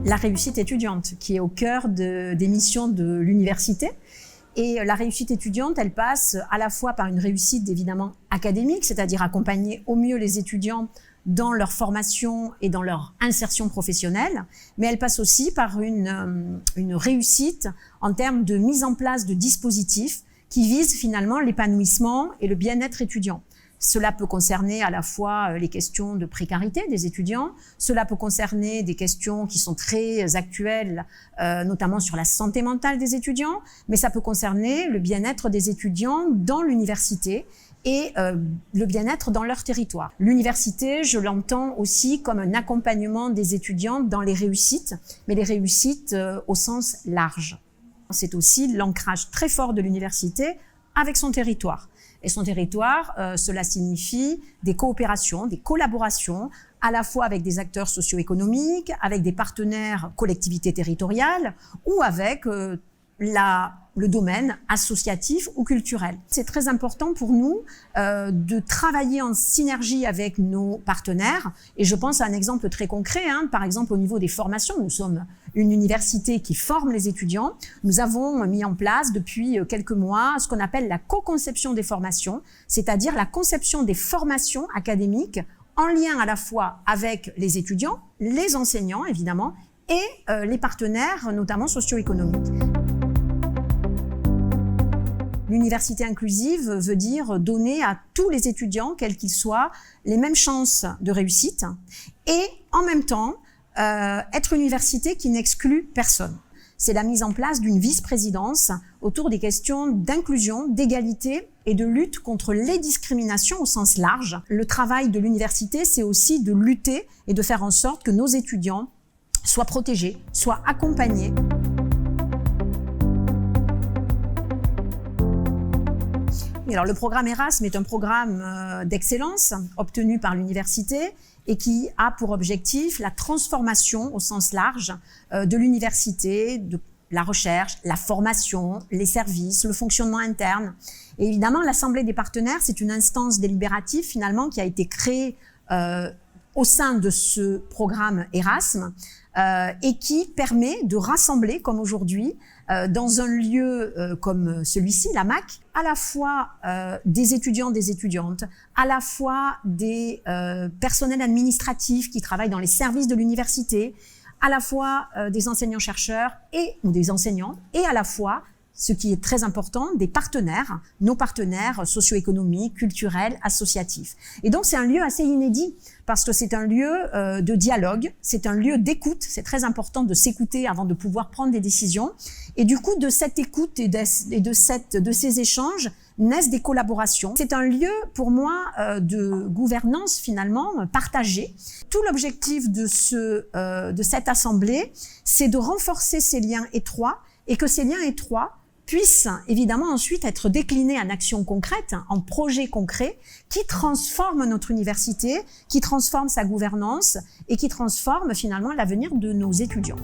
la réussite étudiante, qui est au cœur des missions de l'université. Et la réussite étudiante, elle passe à la fois par une réussite évidemment académique, c'est-à-dire accompagner au mieux les étudiants dans leur formation et dans leur insertion professionnelle, mais elle passe aussi par une réussite en termes de mise en place de dispositifs qui visent finalement l'épanouissement et le bien-être étudiant. Cela peut concerner à la fois les questions de précarité des étudiants, cela peut concerner des questions qui sont très actuelles, notamment sur la santé mentale des étudiants, mais ça peut concerner le bien-être des étudiants dans l'université et le bien-être dans leur territoire. L'université, je l'entends aussi comme un accompagnement des étudiants dans les réussites, mais les réussites au sens large. C'est aussi l'ancrage très fort de l'université avec son territoire. Et son territoire, cela signifie des coopérations, des collaborations, à la fois avec des acteurs socio-économiques, avec des partenaires collectivités territoriales ou avec le domaine associatif ou culturel. C'est très important pour nous de travailler en synergie avec nos partenaires. Et je pense à un exemple très concret, par exemple au niveau des formations. Nous sommes une université qui forme les étudiants. Nous avons mis en place depuis quelques mois ce qu'on appelle la co-conception des formations, c'est-à-dire la conception des formations académiques en lien à la fois avec les étudiants, les enseignants évidemment, et les partenaires, notamment socio-économiques. L'université inclusive veut dire donner à tous les étudiants, quels qu'ils soient, les mêmes chances de réussite et en même temps être une université qui n'exclut personne. C'est la mise en place d'une vice-présidence autour des questions d'inclusion, d'égalité et de lutte contre les discriminations au sens large. Le travail de l'université, c'est aussi de lutter et de faire en sorte que nos étudiants soient protégés, soient accompagnés. Alors, le programme Erasme est un programme d'excellence obtenu par l'université et qui a pour objectif la transformation au sens large de l'université, de la recherche, la formation, les services, le fonctionnement interne. Et évidemment, l'Assemblée des partenaires, c'est une instance délibérative finalement qui a été créée au sein de ce programme Erasme et qui permet de rassembler, comme aujourd'hui, dans un lieu comme celui-ci, la MAC, à la fois des étudiants, des étudiantes, à la fois des personnels administratifs qui travaillent dans les services de l'université, à la fois des enseignants-chercheurs ou des enseignants, et à la fois, ce qui est très important, des partenaires, nos partenaires socio-économiques, culturels, associatifs. Et donc c'est un lieu assez inédit, parce que c'est un lieu de dialogue, c'est un lieu d'écoute, c'est très important de s'écouter avant de pouvoir prendre des décisions. Et du coup, de cette écoute et de ces échanges, naissent des collaborations. C'est un lieu, pour moi, de gouvernance finalement partagée. Tout l'objectif de cette assemblée, c'est de renforcer ces liens étroits et que ces liens étroits puissent évidemment ensuite être déclinés en actions concrètes, en projets concrets qui transforment notre université, qui transforment sa gouvernance et qui transforment finalement l'avenir de nos étudiants.